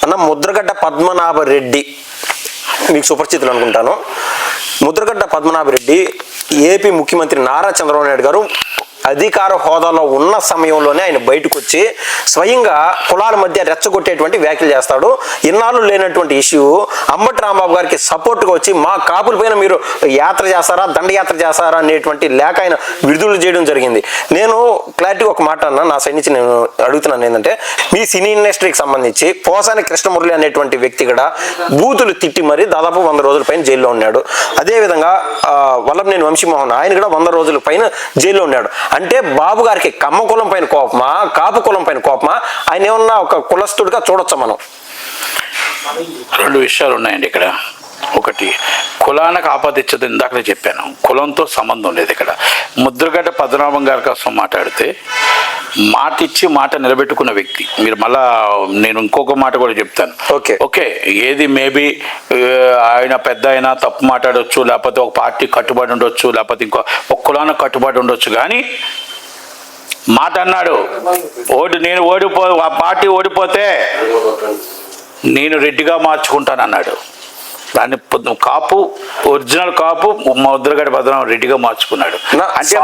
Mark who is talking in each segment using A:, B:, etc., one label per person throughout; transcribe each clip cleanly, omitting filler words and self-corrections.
A: అన్న ముద్రగడ్డ పద్మనాభరెడ్డి మీకు సుపరిచితులు అనుకుంటాను. ముద్రగడ్డ పద్మనాభరెడ్డి ఏపీ ముఖ్యమంత్రి నారా చంద్రబాబు నాయుడు గారు అధికార హోదాలో ఉన్న సమయంలోనే ఆయన బయటకు వచ్చి స్వయంగా కులాల మధ్య రెచ్చగొట్టేటువంటి వ్యాఖ్యలు చేస్తాడు. ఇన్నాళ్ళు లేనటువంటి ఇష్యూ అంబటి రాంబాబు గారికి సపోర్ట్గా వచ్చి మా కాపుల పైన మీరు యాత్ర చేస్తారా, దండయాత్ర చేస్తారా అనేటువంటి లేఖ ఆయన విడుదల చేయడం జరిగింది. నేను క్లారిటీగా ఒక మాట అన్నా, నా సైడ్ నుంచి నేను అడుగుతున్నాను ఏంటంటే, మీ సినీ ఇండస్ట్రీకి సంబంధించి పోసాని కృష్ణమురళి అనేటువంటి వ్యక్తి కూడా బూతులు తిట్టి మరి దాదాపు 100 రోజుల పైన జైల్లో ఉన్నాడు. అదేవిధంగా వల్లభనేని వంశీమోహన్ ఆయన కూడా 100 రోజుల పైన జైల్లో ఉన్నాడు. అంటే బాబు గారికి కమ్మ కులం పైన కోపమా, కాపు కులం పైన కోపమా, ఆయన ఏమన్నా ఒక కులస్తుడిగా చూడొచ్చా మనం?
B: 2 విషయాలు ఉన్నాయండి ఇక్కడ. ఒకటి, కులానికి ఆపాదించదు. ఇందాకనే చెప్పాను, కులంతో సంబంధం లేదు ఇక్కడ. ముద్రగడ్డ పద్మనాభం గారి కోసం మాట్లాడితే మాట ఇచ్చి మాట నిలబెట్టుకున్న వ్యక్తి. మీరు మళ్ళా నేను ఇంకొక మాట కూడా చెప్తాను. ఓకే ఏది మేబీ ఆయన పెద్ద అయినా తప్పు మాట్లాడవచ్చు, లేకపోతే ఒక పార్టీ కట్టుబడి ఉండొచ్చు, లేకపోతే ఒక కులానికి కట్టుబడి ఉండొచ్చు, కానీ మాట అన్నాడు. నేను ఆ పార్టీ ఓడిపోతే నేను రెడ్డిగా మార్చుకుంటాను అన్నాడు. దాన్ని కాపు, ఒరిజినల్ కాపు ముద్రగడ్డ పద్మనాభం రెడ్డిగా మార్చుకున్నాడు. అంటే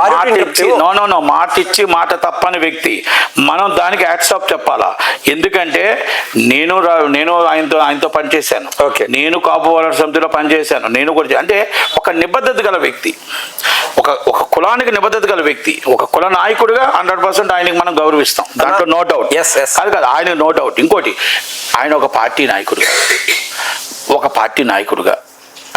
B: మాట ఇచ్చి మాట తప్పని వ్యక్తి. మనం దానికి యాక్సెప్ట్ చెప్పాలా? ఎందుకంటే నేను ఆయనతో పనిచేశాను, నేను కాపు వాలంటీర్ సమితిలో పనిచేశాను. నేను కూడా అంటే ఒక నిబద్ధత గల వ్యక్తి, ఒక కులానికి నిబద్ధత గల వ్యక్తి, ఒక కుల నాయకుడిగా 100% ఆయనకి మనం గౌరవిస్తాం, దాంట్లో నో డౌట్. అది కాదు, ఆయన నో డౌట్. ఇంకోటి, ఆయన ఒక పార్టీ నాయకుడుగా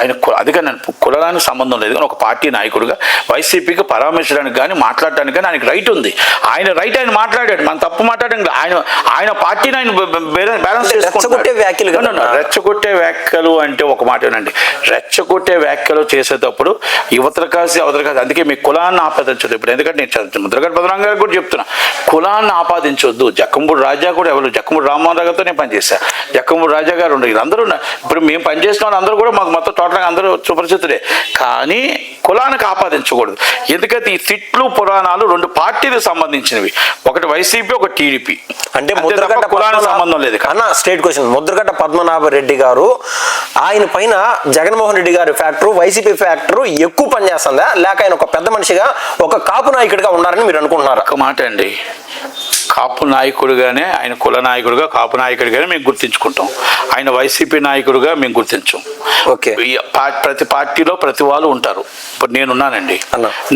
B: ఆయన అందుకని కులానికి సంబంధం లేదు, కానీ ఒక పార్టీ నాయకుడిగా వైసీపీకి పరామర్శించడానికి కానీ మాట్లాడటానికి కానీ ఆయనకి రైట్ ఉంది. ఆయన రైట్, ఆయన మాట్లాడాడు, మనం తప్పు మాట్లాడడం. ఆయన పార్టీని ఆయన బ్యాలెన్స్ చేసుకుంటే రెచ్చగొట్టే వ్యాఖ్యలు అంటే ఒక మాట ఏనండి, రెచ్చగొట్టే వ్యాఖ్యలు చేసేటప్పుడు అవతల కాసి అందుకే మీ కులాన్ని ఆపాదించొద్దు. ఇప్పుడు ఎందుకంటే నేను ముద్రగడ్డ పద్మనాభం గారికి కూడా చెప్తున్నా, కులాన్ని ఆపాదించొద్దు. జక్కంపూడి రాజా కూడా ఎవరు, జక్కంపూడి రామ్మోహన్ రావు గారితో నేను పనిచేశాను, జక్కంపూడి రాజా గారు ఉండేది, అందరూ ఇప్పుడు మేము పనిచేసిన వాళ్ళు అందరూ కూడా మాకు మొత్తం అందరూ సుపరిచితులే. కానీ కులానికి ఆపాదించకూడదు. ఎందుకంటే ఈ తిట్లు పురాణాలు 2 పార్టీలకు సంబంధించినవి, ఒకటి వైసీపీ, ఒక టీడీపీ. అంటే ముద్రగడ్డ కులానికి సంబంధం లేదు అన్న. స్టేట్ క్వశ్చన్, ముద్రగడ్డ పద్మనాభరెడ్డి గారు ఆయన పైన జగన్మోహన్ రెడ్డి గారి ఫ్యాక్టరీ, వైసీపీ ఫ్యాక్టరీ ఎక్కువ పనిచేస్తుందా, లేక ఆయన ఒక పెద్ద మనిషిగా ఒక కాపు నాయకుడిగా ఉన్నారని మీరు అనుకుంటున్నారా? ఒక మాట అండి, కాపు నాయకుడిగానే ఆయన కుల నాయకుడిగా, కాపు నాయకుడిగానే మేము గుర్తించుకుంటాం. ఆయన వైసీపీ నాయకుడిగా మేము గుర్తించాం. ప్రతి పార్టీలో ప్రతి వాళ్ళు ఉంటారు. ఇప్పుడు నేనున్నానండి,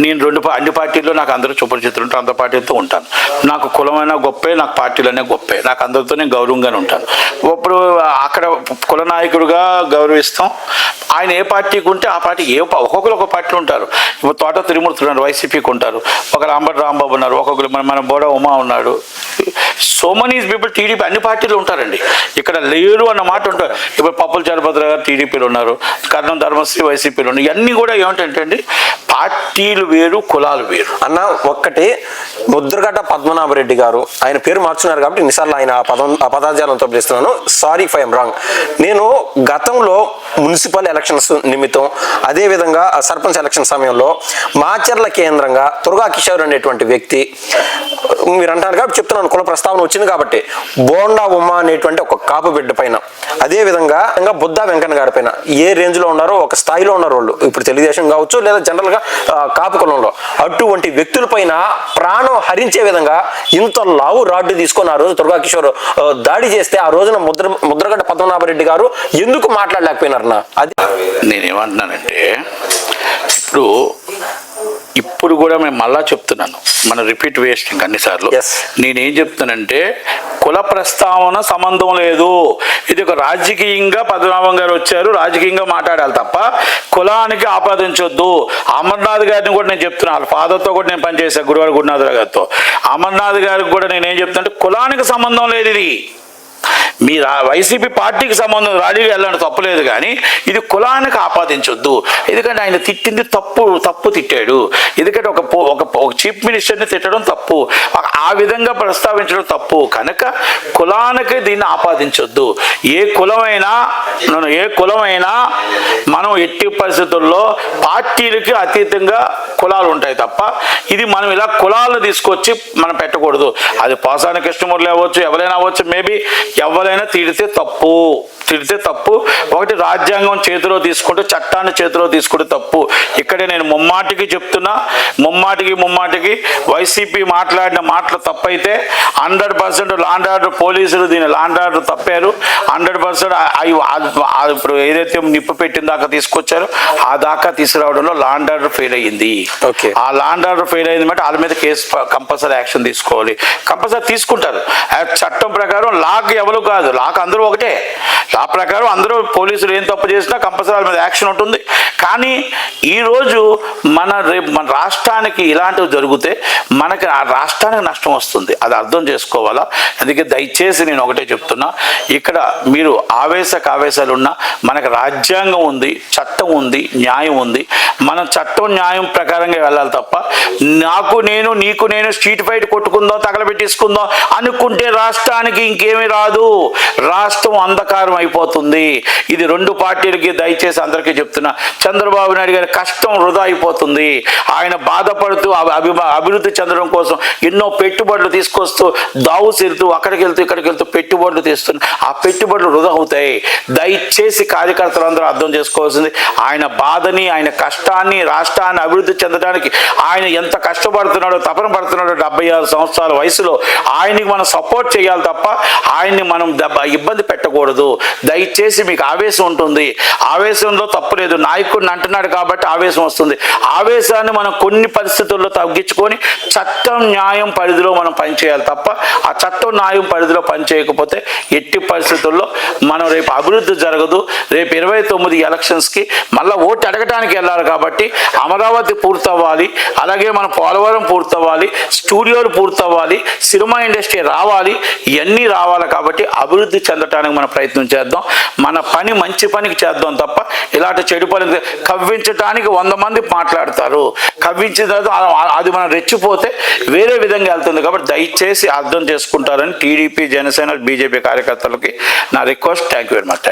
B: నేను అన్ని పార్టీల్లో నాకు అందరూ సుపరిచితులు ఉంటారు, అందరి పార్టీలతో ఉంటాను. నాకు కులమైనా గొప్పే, నాకు పార్టీలనే గొప్పే, నాకు అందరితో నేను గౌరవంగానే ఉంటాను. ఇప్పుడు అక్కడ కుల నాయకుడిగా గౌరవిస్తాం. ఆయన ఏ పార్టీకి ఉంటే ఆ పార్టీ ఒక్కొక్కరు ఒక పార్టీలు ఉంటారు. ఇప్పుడు తోట తిరుమూర్తులు ఉన్నారు, వైసీపీకి ఉంటారు. ఒకరు అంబటి రాంబాబు ఉన్నారు, ఒక్కొక్కరు మన బోడ ఉమా ఉన్నాడు. సో మెనీ పీపుల్ టీడీపీ అన్ని పార్టీలు ఉంటారండి. ఇక్కడ లేరు అన్న మాట ఉంటారు. ఇప్పుడు పప్పుల చలపతి గారు టీడీపీలో ఉన్నారు, కర్ణం ధర్మశ్రీ వైసీపీలో ఉన్నారు. ఇవన్నీ కూడా ఏమిటంటే అండి, పార్టీలు వేరు, కులాలు వేరు అన్న. ఒక్కటి, ముద్రగడ్డ పద్మనాభరెడ్డి గారు ఆయన పేరు మార్చున్నారు కాబట్టి ఇన్నిసార్లు ఆయన ఆ పదార్థాలతో పిలుస్తున్నాను, సారీ ఇఫ్ ఐఎమ్ రాంగ్. నేను గతంలో మున్సిపల్ ఎలక్షన్స్ నిమిత్తం, అదేవిధంగా సర్పంచ్ ఎలక్షన్ సమయంలో మాచర్ల కేంద్రంగా తుర్గా కిషోర్ అనేటువంటి వ్యక్తి, మీరు అంటారు కాబట్టి చెప్తున్నాను, కుల ప్రస్తావన వచ్చింది కాబట్టి, బోండా ఉమా అనేటువంటి ఒక కాపు బిడ్డ పైన, అదేవిధంగా ఇంకా బుద్ధా వెంకన్న గారి పైన ఏ రేంజ్లో ఉన్నారో ఒక స్థాయిలో ఉన్నారు వాళ్ళు, ఇప్పుడు తెలుగుదేశం కావచ్చు లేదా జనరల్గా కాపు కులంలో, అటువంటి వ్యక్తుల పైన ప్రాణం హరించే విధంగా ఇంత లావు రాడ్డు తీసుకొని ఆ రోజు తుర్గా కిషోర్ దాడి చేస్తే ఆ రోజున ముద్రగడ్డ పద్మనాభరెడ్డి గారు ఎందుకు మాట్లాడలేకపోయినారన్నా? అది నేనేమంటున్నానంటే, ఇప్పుడు కూడా మేము మళ్ళా చెప్తున్నాను, మన రిపీట్ వేస్టింగ్ అన్నిసార్లు. నేనేం చెప్తానంటే, కుల ప్రస్తావన సంబంధం లేదు. ఇది ఒక రాజకీయంగా పద్మనాభం గారు వచ్చారు, రాజకీయంగా మాట్లాడాలి తప్ప కులానికి ఆపాదించొద్దు. అమర్నాథ్ గారిని కూడా నేను చెప్తున్నాను, వాళ్ళ ఫాదర్తో కూడా నేను పనిచేశాను, గురువారు గురునాథరావు గారితో. అమర్నాథ్ గారికి కూడా నేనేం చెప్తానంటే, కులానికి సంబంధం లేదు ఇది. మీ వైసీపీ పార్టీకి సంబంధం ర్యాలీకి వెళ్ళడం తప్పులేదు, కానీ ఇది కులానికి ఆపాదించొద్దు. ఎందుకంటే ఆయన తిట్టింది తప్పు తిట్టాడు. ఎందుకంటే ఒక చీఫ్ మినిస్టర్ని తిట్టడం తప్పు, ఆ విధంగా ప్రస్తావించడం తప్పు. కనుక కులానికి దీన్ని ఆపాదించొద్దు. ఏ కులమైనా ఏ కులమైనా మనం ఎట్టి పరిస్థితుల్లో పార్టీలకి అతీతంగా కులాలు ఉంటాయి తప్ప ఇది మనం ఇలా కులాలను తీసుకొచ్చి మనం పెట్టకూడదు. అది పోసాని కృష్ణమూర్తి అవ్వచ్చు, ఎవరైనా అవ్వచ్చు, మేబీ ఎవరైనా తిడితే తప్పు. ఒకటి రాజ్యాంగం చేతిలో తీసుకుంటే, చట్టాన్ని చేతిలో తీసుకుంటే తప్పు. ఇక్కడే నేను ముమ్మాటికి చెప్తున్నా, ముమ్మాటికి వైసీపీ మాట్లాడిన మాటలు తప్పైతే 100% లాండ్ ఆర్డర్ పోలీసులు దీని లాండ్ ఆర్డర్ తప్పారు. 100% ఇప్పుడు ఏదైతే నిప్పు పెట్టిన దాకా తీసుకొచ్చారో ఆ దాకా తీసుకురావడంలో లాండ్ ఆర్డర్ ఫెయిల్ అయ్యింది. ఆ లాండ్ ఆర్డర్ ఫెయిల్ అయింది అంటే వాళ్ళ మీద కేసు కంపల్సరీ యాక్షన్ తీసుకోవాలి. కంపల్సరీ తీసుకుంటారు. చట్టం ప్రకారం లాక్ ఎవరు కాదు, లాక్ అందరూ ఒకటే. లా ప్రకారం అందరూ పోలీసులు ఏం తప్పు చేసినా కంపల్సరీ వాళ్ళ మీద యాక్షన్ ఉంటుంది. కానీ ఈరోజు రేపు మన రాష్ట్రానికి ఇలాంటివి జరిగితే మనకి ఆ రాష్ట్రానికి నష్టం వస్తుంది. అది అర్థం చేసుకోవాలా. అందుకే దయచేసి నేను ఒకటే చెప్తున్నా, ఇక్కడ మీరు ఆవేశాలు ఉన్నా మనకు రాజ్యాంగం ఉంది, చట్టం ఉంది, న్యాయం ఉంది. మనం చట్టం న్యాయం ప్రకారంగా వెళ్ళాలి తప్ప నీకు నేను స్ట్రీట్ ఫైట్ కొట్టుకుందాం, తగలబెట్టేసుకుందాం అనుకుంటే రాష్ట్రానికి ఇంకేమీ రాదు. రాష్ట్రం అంధకారం అయిపోతుంది. ఇది రెండు పార్టీలకి దయచేసి అందరికీ చెప్తున్నా, చంద్రబాబు నాయుడు గారి కష్టం వృధా అయిపోతుంది. ఆయన బాధపడుతూ అభివృద్ధి చెందడం కోసం ఎన్నో పెట్టుబడులు తీసుకొస్తూ దావుసెళ్తూ అక్కడికి వెళ్తూ ఇక్కడికి వెళ్తూ పెట్టుబడులు తీస్తున్న ఆ పెట్టుబడులు వృధా అవుతాయి. దయచేసి కార్యకర్తలందరూ అర్థం చేసుకోవాల్సింది ఆయన బాధని, ఆయన కష్టాన్ని, రాష్ట్రాన్ని అభివృద్ధి చెందడానికి ఆయన ఎంత కష్టపడుతున్నాడో, తపన పడుతున్నాడో 76 సంవత్సరాల వయసులో ఆయనకి మనం సపోర్ట్ చేయాలి తప్ప ఆయన్ని మనం ఇబ్బంది పెట్టకూడదు. దయచేసి మీకు ఆవేశం ఉంటుంది, ఆవేశంలో తప్పులేదు. నాయకుడిని అంటున్నాడు కాబట్టి ఆవేశం వస్తుంది. ఆవేశాన్ని మనం కొన్ని పరిస్థితుల్లో తగ్గించుకొని చట్టం న్యాయం పరిధిలో మనం పనిచేయాలి తప్ప ఆ చట్టం న్యాయం పరిధిలో పనిచేయకపోతే ఎట్టి పరిస్థితుల్లో మనం రేపు అభివృద్ధి జరగదు. రేపు 29 ఎలక్షన్స్కి మళ్ళీ ఓటు అడగటానికి వెళ్ళాలి కాబట్టి అమరావతి పూర్తవ్వాలి, అలాగే మన పోలవరం పూర్తవ్వాలి, స్టూడియోలు పూర్తవ్వాలి, సినిమా ఇండస్ట్రీ రావాలి, ఇవన్నీ రావాలి. కాబట్టి అభివృద్ధి చెందటానికి మనం ప్రయత్నం చేద్దాం. మన పని మంచి పనికి చేద్దాం తప్ప ఇలాంటి చెడు పని కవ్వించడానికి 100 మంది మాట్లాడతారు. కవ్వించిన తర్వాత అది మనం రెచ్చిపోతే వేరే విధంగా వెళ్తుంది. కాబట్టి దయచేసి అర్థం చేసుకుంటారని టీడీపీ, జనసేన, బీజేపీ కార్యకర్తలకి నా request. Thank you very much.